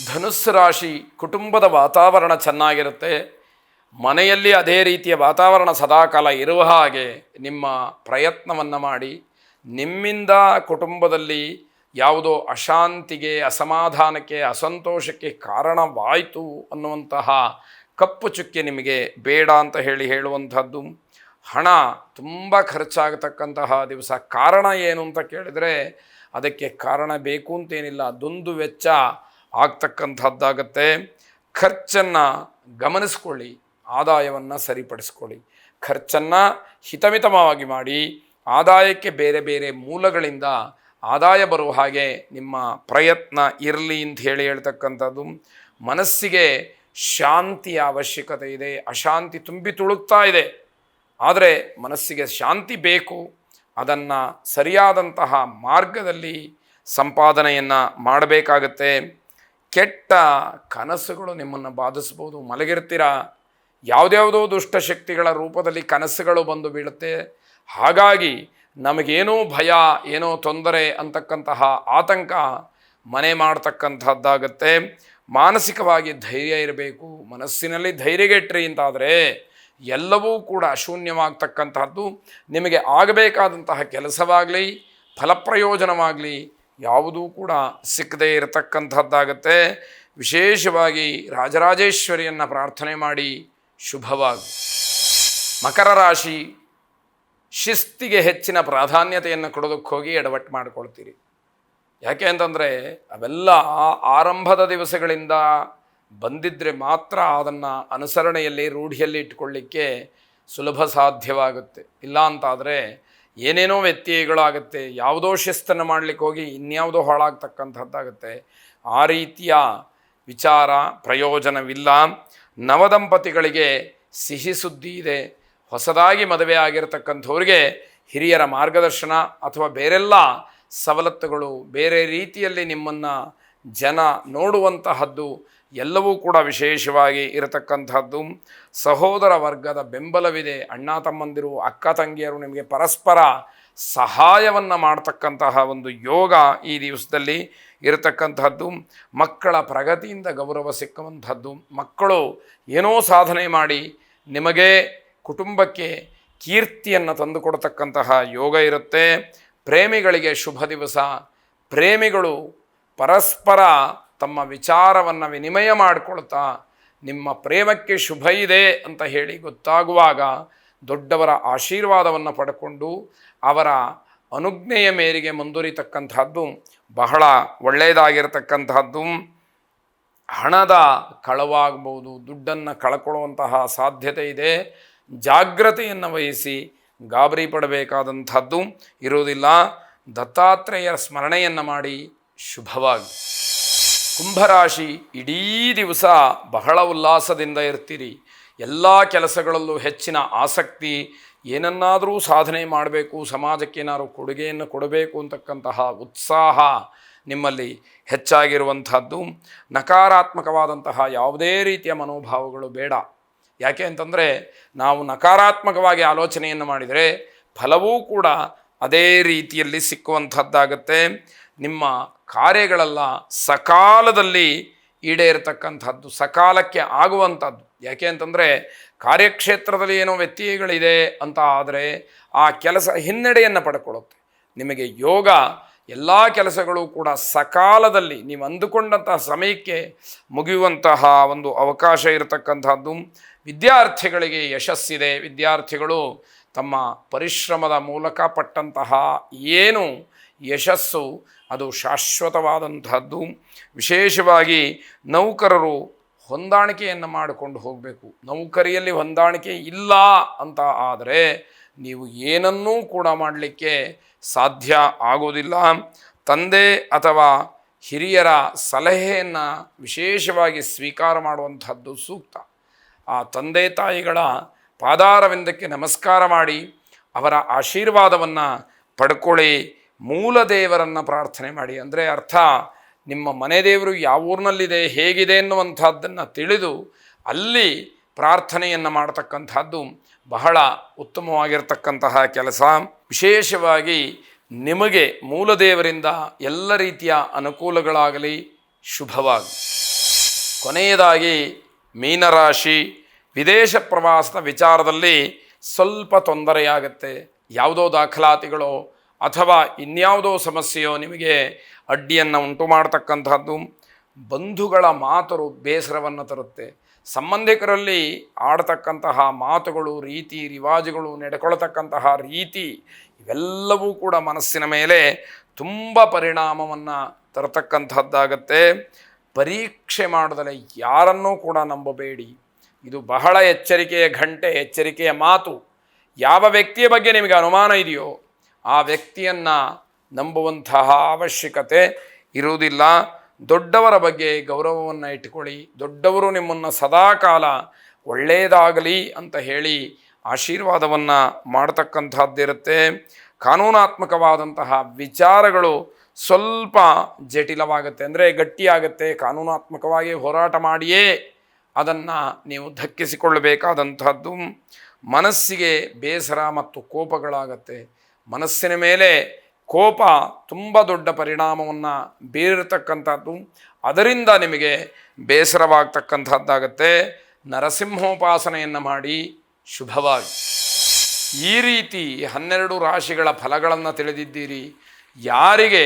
ಧನುಸ್ಸು ರಾಶಿ ಕುಟುಂಬದ ವಾತಾವರಣ ಚೆನ್ನಾಗಿರುತ್ತೆ. ಮನೆಯಲ್ಲಿ ಅದೇ ರೀತಿಯ ವಾತಾವರಣ ಸದಾಕಾಲ ಇರುವ ಹಾಗೆ ನಿಮ್ಮ ಪ್ರಯತ್ನವನ್ನು ಮಾಡಿ. ನಿಮ್ಮಿಂದ ಕುಟುಂಬದಲ್ಲಿ ಯಾವುದೋ ಅಶಾಂತಿಗೆ, ಅಸಮಾಧಾನಕ್ಕೆ, ಅಸಂತೋಷಕ್ಕೆ ಕಾರಣವಾಯಿತು ಅನ್ನುವಂತಹ ಕಪ್ಪು ಚುಕ್ಕೆ ನಿಮಗೆ ಬೇಡ ಅಂತ ಹೇಳುವಂಥದ್ದು. ಹಣ ತುಂಬ ಖರ್ಚಾಗತಕ್ಕಂತಹ ದಿವಸ. ಕಾರಣ ಏನು ಅಂತ ಕೇಳಿದರೆ ಅದಕ್ಕೆ ಕಾರಣ ಬೇಕು ಅಂತೇನಿಲ್ಲ, ದುಂದು ವೆಚ್ಚ ಆಗ್ತಕ್ಕಂಥದ್ದಾಗತ್ತೆ. ಖರ್ಚನ್ನು ಗಮನಿಸ್ಕೊಳ್ಳಿ, ಆದಾಯವನ್ನು ಸರಿಪಡಿಸ್ಕೊಳ್ಳಿ. ಖರ್ಚನ್ನು ಹಿತಮಿತವಾಗಿ ಮಾಡಿ, ಆದಾಯಕ್ಕೆ ಬೇರೆ ಬೇರೆ ಮೂಲಗಳಿಂದ ಆದಾಯ ಬರುವ ಹಾಗೆ ನಿಮ್ಮ ಪ್ರಯತ್ನ ಇರಲಿ ಅಂತ ಹೇಳ್ತಕ್ಕಂಥದ್ದು. ಮನಸ್ಸಿಗೆ ಶಾಂತಿಯ ಅವಶ್ಯಕತೆ ಇದೆ. ಅಶಾಂತಿ ತುಂಬಿ ತುಳುಕ್ತಾ ಇದೆ, ಆದರೆ ಮನಸ್ಸಿಗೆ ಶಾಂತಿ ಬೇಕು. ಅದನ್ನು ಸರಿಯಾದಂತಹ ಮಾರ್ಗದಲ್ಲಿ ಸಂಪಾದನೆಯನ್ನು ಮಾಡಬೇಕಾಗತ್ತೆ. ಕೆಟ್ಟ ಕನಸುಗಳು ನಿಮ್ಮನ್ನು ಬಾಧಿಸ್ಬೋದು. ಮಲಗಿರ್ತೀರ, ಯಾವುದ್ಯಾವುದೋ ದುಷ್ಟಶಕ್ತಿಗಳ ರೂಪದಲ್ಲಿ ಕನಸುಗಳು ಬಂದು ಬೀಳುತ್ತೆ. ಹಾಗಾಗಿ ನಮಗೇನೋ ಭಯ, ಏನೋ ತೊಂದರೆ ಅಂತಕ್ಕಂತಹ ಆತಂಕ ಮನೆ ಮಾಡ್ತಕ್ಕಂಥದ್ದಾಗತ್ತೆ. ಮಾನಸಿಕವಾಗಿ ಧೈರ್ಯ ಇರಬೇಕು. ಮನಸ್ಸಿನಲ್ಲಿ ಧೈರ್ಯಗೆಟ್ರಿ ಅಂತಾದರೆ ಎಲ್ಲವೂ ಕೂಡ ಶೂನ್ಯವಾಗ್ತಕ್ಕಂತಹದ್ದು. ನಿಮಗೆ ಆಗಬೇಕಾದಂತಹ ಕೆಲಸವಾಗಲಿ, ಫಲಪ್ರಯೋಜನವಾಗಲಿ ಯಾವುದೂ ಕೂಡ ಸಿಕ್ಕದೇ ಇರತಕ್ಕಂಥದ್ದಾಗತ್ತೆ. ವಿಶೇಷವಾಗಿ ರಾಜರಾಜೇಶ್ವರಿಯನ್ನು ಪ್ರಾರ್ಥನೆ ಮಾಡಿ, ಶುಭವಾಗಿ. ಮಕರ ರಾಶಿ, ಶಿಸ್ತಿಗೆ ಹೆಚ್ಚಿನ ಪ್ರಾಧಾನ್ಯತೆಯನ್ನು ಕೊಡೋದಕ್ಕೆ ಹೋಗಿ ಎಡವಟ್ಟು ಮಾಡಿಕೊಳ್ತೀರಿ. ಯಾಕೆ ಅಂತಂದರೆ ಅವೆಲ್ಲ ಆರಂಭದ ದಿವಸಗಳಿಂದ ಬಂದಿದ್ದರೆ ಮಾತ್ರ ಅದನ್ನು ಅನುಸರಣೆಯಲ್ಲಿ, ರೂಢಿಯಲ್ಲಿ ಇಟ್ಕೊಳ್ಳಿಕ್ಕೆ ಸುಲಭ ಸಾಧ್ಯವಾಗುತ್ತೆ. ಇಲ್ಲ ಅಂತಾದರೆ ಏನೇನೋ ವ್ಯತ್ಯಯಗಳಾಗುತ್ತೆ. ಯಾವುದೋ ಶಿಸ್ತನ್ನು ಮಾಡಲಿಕ್ಕೆ ಹೋಗಿ ಇನ್ಯಾವುದೋ ಹಾಳಾಗ್ತಕ್ಕಂಥದ್ದಾಗುತ್ತೆ. ಆ ರೀತಿಯ ವಿಚಾರ ಪ್ರಯೋಜನವಿಲ್ಲ. ನವದಂಪತಿಗಳಿಗೆ ಸಿಹಿ ಸುದ್ದಿ ಇದೆ. ಹೊಸದಾಗಿ ಮದುವೆ ಆಗಿರತಕ್ಕಂಥವ್ರಿಗೆ ಹಿರಿಯರ ಮಾರ್ಗದರ್ಶನ ಅಥವಾ ಬೇರೆಲ್ಲ ಸವಲತ್ತುಗಳು, ಬೇರೆ ರೀತಿಯಲ್ಲಿ ನಿಮ್ಮನ್ನು ಜನ ನೋಡುವಂತಹದ್ದು ಎಲ್ಲವೂ ಕೂಡ ವಿಶೇಷವಾಗಿ ಇರತಕ್ಕಂಥದ್ದು. ಸಹೋದರ ವರ್ಗದ ಬೆಂಬಲವಿದೆ. ಅಣ್ಣ ತಮ್ಮಂದಿರು, ಅಕ್ಕ ತಂಗಿಯರು ನಿಮಗೆ ಪರಸ್ಪರ ಸಹಾಯವನ್ನು ಮಾಡ್ತಕ್ಕಂತಹ ಒಂದು ಯೋಗ ಈ ದಿವಸದಲ್ಲಿ ಇರತಕ್ಕಂಥದ್ದು. ಮಕ್ಕಳ ಪ್ರಗತಿಯಿಂದ ಗೌರವ ಸಿಕ್ಕುವಂಥದ್ದು. ಮಕ್ಕಳು ಏನೋ ಸಾಧನೆ ಮಾಡಿ ನಿಮಗೆ, ಕುಟುಂಬಕ್ಕೆ ಕೀರ್ತಿಯನ್ನು ತಂದುಕೊಡ್ತಕ್ಕಂತಹ ಯೋಗ ಇರುತ್ತೆ. ಪ್ರೇಮಿಗಳಿಗೆ ಶುಭ ದಿವಸ. ಪ್ರೇಮಿಗಳು ಪರಸ್ಪರ ತಮ್ಮ ವಿಚಾರವನ್ನು ವಿನಿಮಯ ಮಾಡಿಕೊಳ್ತಾ ನಿಮ್ಮ ಪ್ರೇಮಕ್ಕೆ ಶುಭ ಇದೆ ಅಂತ ಹೇಳಿ ಗೊತ್ತಾಗುವಾಗ ದೊಡ್ಡವರ ಆಶೀರ್ವಾದವನ್ನು ಪಡ್ಕೊಂಡು ಅವರ ಅನುಜ್ಞೆಯ ಮೇರೆಗೆ ಮುಂದುವರಿತಕ್ಕಂಥದ್ದು ಬಹಳ ಒಳ್ಳೆಯದಾಗಿರತಕ್ಕಂತಹದ್ದು. ಹಣದ ಕಳವಾಗ್ಬೋದು, ದುಡ್ಡನ್ನು ಕಳ್ಕೊಳ್ಳುವಂತಹ ಸಾಧ್ಯತೆ ಇದೆ. ಜಾಗ್ರತೆಯನ್ನು ವಹಿಸಿ, ಗಾಬರಿ ಪಡಬೇಕಾದಂಥದ್ದು ಇರುವುದಿಲ್ಲ. ದತ್ತಾತ್ರೇಯರ ಸ್ಮರಣೆಯನ್ನು ಮಾಡಿ, ಶುಭವಾಗಿ. ಕುಂಭರಾಶಿ, ಇಡೀ ದಿವಸ ಬಹಳ ಉಲ್ಲಾಸದಿಂದ ಇರ್ತೀರಿ. ಎಲ್ಲ ಕೆಲಸಗಳಲ್ಲೂ ಹೆಚ್ಚಿನ ಆಸಕ್ತಿ. ಏನನ್ನಾದರೂ ಸಾಧನೆ ಮಾಡಬೇಕು, ಸಮಾಜಕ್ಕೆ ಏನಾದರೂ ಕೊಡುಗೆಯನ್ನು ಕೊಡಬೇಕು ಅಂತಕ್ಕಂತಹ ಉತ್ಸಾಹ ನಿಮ್ಮಲ್ಲಿ ಹೆಚ್ಚಾಗಿರುವಂಥದ್ದು. ನಕಾರಾತ್ಮಕವಾದಂತಹ ಯಾವುದೇ ರೀತಿಯ ಮನೋಭಾವಗಳು ಬೇಡ. ಯಾಕೆ ಅಂತಂದರೆ ನಾವು ನಕಾರಾತ್ಮಕವಾಗಿ ಆಲೋಚನೆಯನ್ನು ಮಾಡಿದರೆ ಫಲವೂ ಕೂಡ ಅದೇ ರೀತಿಯಲ್ಲಿ ಸಿಕ್ಕುವಂಥದ್ದಾಗತ್ತೆ. ನಿಮ್ಮ ಕಾರ್ಯಗಳೆಲ್ಲ ಸಕಾಲದಲ್ಲಿ ಈಡೇರತಕ್ಕಂಥದ್ದು, ಸಕಾಲಕ್ಕೆ ಆಗುವಂಥದ್ದು. ಯಾಕೆ ಅಂತಂದರೆ ಕಾರ್ಯಕ್ಷೇತ್ರದಲ್ಲಿ ಏನೋ ವ್ಯತ್ಯಯಗಳಿದೆ ಅಂತ ಆದರೆ ಆ ಕೆಲಸ ಹಿನ್ನಡೆಯನ್ನು ಪಡ್ಕೊಳ್ಳುತ್ತೆ. ನಿಮಗೆ ಯೋಗ ಎಲ್ಲ ಕೆಲಸಗಳು ಕೂಡ ಸಕಾಲದಲ್ಲಿ ನೀವು ಅಂದುಕೊಂಡಂತಹ ಸಮಯಕ್ಕೆ ಮುಗಿಯುವಂತಹ ಒಂದು ಅವಕಾಶ ಇರತಕ್ಕಂಥದ್ದು. ವಿದ್ಯಾರ್ಥಿಗಳಿಗೆ ಯಶಸ್ಸಿದೆ. ವಿದ್ಯಾರ್ಥಿಗಳು ತಮ್ಮ ಪರಿಶ್ರಮದ ಮೂಲಕ ಪಟ್ಟಂತಹ ಏನು ಯಶಸ್ಸು ಅದು ಶಾಶ್ವತವಾದಂತಹದ್ದು. ವಿಶೇಷವಾಗಿ ನೌಕರರು ಹೊಂದಾಣಿಕೆಯನ್ನು ಮಾಡಿಕೊಂಡು ಹೋಗಬೇಕು. ನೌಕರಿಯಲ್ಲಿ ಹೊಂದಾಣಿಕೆ ಇಲ್ಲ ಅಂತ ಆದರೆ ನೀವು ಏನನ್ನೂ ಕೂಡ ಮಾಡಲಿಕ್ಕೆ ಸಾಧ್ಯ ಆಗೋದಿಲ್ಲ. ತಂದೆ ಅಥವಾ ಹಿರಿಯರ ಸಲಹೆಯನ್ನು ವಿಶೇಷವಾಗಿ ಸ್ವೀಕಾರ ಮಾಡುವಂಥದ್ದು ಸೂಕ್ತ. ಆ ತಂದೆ ತಾಯಿಗಳ ಪಾದಾರವಿಂದಕ್ಕೆ ನಮಸ್ಕಾರ ಮಾಡಿ ಅವರ ಆಶೀರ್ವಾದವನ್ನು ಪಡ್ಕೊಳ್ಳಿ. ಮೂಲ ದೇವರನ್ನು ಪ್ರಾರ್ಥನೆ ಮಾಡಿ. ಅಂದರೆ ಅರ್ಥ, ನಿಮ್ಮ ಮನೆ ದೇವರು ಯಾವ ಊರಿನಲ್ಲಿದೆ, ಹೇಗಿದೆ ಎನ್ನುವಂಥದ್ದನ್ನು ತಿಳಿದು ಅಲ್ಲಿ ಪ್ರಾರ್ಥನೆಯನ್ನು ಮಾಡ್ತಕ್ಕಂಥದ್ದು ಬಹಳ ಉತ್ತಮವಾಗಿರ್ತಕ್ಕಂತಹ ಕೆಲಸ. ವಿಶೇಷವಾಗಿ ನಿಮಗೆ ಮೂಲದೇವರಿಂದ ಎಲ್ಲ ರೀತಿಯ ಅನುಕೂಲಗಳಾಗಲಿ, ಶುಭವಾಗಿ. ಕೊನೆಯದಾಗಿ ಮೀನರಾಶಿ, ವಿದೇಶ ಪ್ರವಾಸದ ವಿಚಾರದಲ್ಲಿ ಸ್ವಲ್ಪ ತೊಂದರೆಯಾಗತ್ತೆ. ಯಾವುದೋ ದಾಖಲಾತಿಗಳೋ ಅಥವಾ ಇನ್ಯಾವುದೋ ಸಮಸ್ಯೆಯೋ ನಿಮಗೆ ಅಡ್ಡಿಯನ್ನು ಉಂಟು ಮಾಡ್ತಕ್ಕಂಥದ್ದು. ಬಂಧುಗಳ ಮಾತು ಬೇಸರವನ್ನು ತರುತ್ತೆ. ಸಂಬಂಧಿಕರಲ್ಲಿ ಆಡ್ತಕ್ಕಂತಹ ಮಾತುಗಳು, ರೀತಿ ರಿವಾಜುಗಳು, ನಡೆಕೊಳ್ತಕ್ಕಂತಹ ರೀತಿ ಇವೆಲ್ಲವೂ ಕೂಡ ಮನಸ್ಸಿನ ಮೇಲೆ ತುಂಬ ಪರಿಣಾಮವನ್ನು ತರತಕ್ಕಂಥದ್ದಾಗತ್ತೆ. ಪರೀಕ್ಷೆ ಮಾಡೋದಲ್ಲ, ಯಾರನ್ನೂ ಕೂಡ ನಂಬಬೇಡಿ. ಇದು ಬಹಳ ಎಚ್ಚರಿಕೆಯ ಗಂಟೆ, ಎಚ್ಚರಿಕೆಯ ಮಾತು. ಯಾವ ವ್ಯಕ್ತಿಯ ಬಗ್ಗೆ ನಿಮಗೆ ಅನುಮಾನ ಇದೆಯೋ ಆ ವ್ಯಕ್ತಿಯನ್ನು ನಂಬುವಂತಹ ಅವಶ್ಯಕತೆ ಇರುವುದಿಲ್ಲ. ದೊಡ್ಡವರ ಬಗ್ಗೆ ಗೌರವವನ್ನು ಇಟ್ಟುಕೊಳ್ಳಿ. ದೊಡ್ಡವರು ನಿಮ್ಮನ್ನು ಸದಾಕಾಲ ಒಳ್ಳೆಯದಾಗಲಿ ಅಂತ ಹೇಳಿ ಆಶೀರ್ವಾದವನ್ನು ಮಾಡ್ತಕ್ಕಂಥದ್ದಿರುತ್ತೆ. ಕಾನೂನಾತ್ಮಕವಾದಂತಹ ವಿಚಾರಗಳು ಸ್ವಲ್ಪ ಜಟಿಲವಾಗುತ್ತೆ, ಅಂದರೆ ಗಟ್ಟಿಯಾಗುತ್ತೆ. ಕಾನೂನಾತ್ಮಕವಾಗಿ ಹೋರಾಟ ಮಾಡಿಯೇ ಅದನ್ನು ನೀವು ದಕ್ಕಿಸಿಕೊಳ್ಳಬೇಕಾದಂಥದ್ದು. ಮನಸ್ಸಿಗೆ ಬೇಸರ ಮತ್ತು ಕೋಪಗಳಾಗತ್ತೆ. ಮನಸ್ಸಿನ ಮೇಲೆ ಕೋಪ ತುಂಬ ದೊಡ್ಡ ಪರಿಣಾಮವನ್ನು ಬೀರತಕ್ಕಂಥದ್ದು. ಅದರಿಂದ ನಿಮಗೆ ಬೇಸರವಾಗ್ತಕ್ಕಂಥದ್ದಾಗತ್ತೆ. ನರಸಿಂಹೋಪಾಸನೆಯನ್ನು ಮಾಡಿ ಶುಭವಾಗಿ. ಈ ರೀತಿ 12 ರಾಶಿಗಳ ಫಲಗಳನ್ನು ತಿಳಿದಿದ್ದೀರಿ. ಯಾರಿಗೆ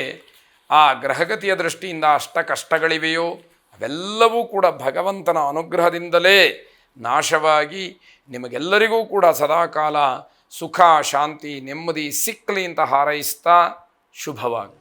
ಆ ಗ್ರಹಗತಿಯ ದೃಷ್ಟಿಯಿಂದ ಅಷ್ಟ ಕಷ್ಟಗಳಿವೆಯೋ ಅವೆಲ್ಲವೂ ಕೂಡ ಭಗವಂತನ ಅನುಗ್ರಹದಿಂದಲೇ ನಾಶವಾಗಿ ನಿಮಗೆಲ್ಲರಿಗೂ ಕೂಡ ಸದಾಕಾಲ ಸುಖ, ಶಾಂತಿ, ನೆಮ್ಮದಿ ಸಿಕ್ಕಲಿ ಅಂತ ಹಾರೈಸ್ತಾ ಶುಭವಾಗಿ.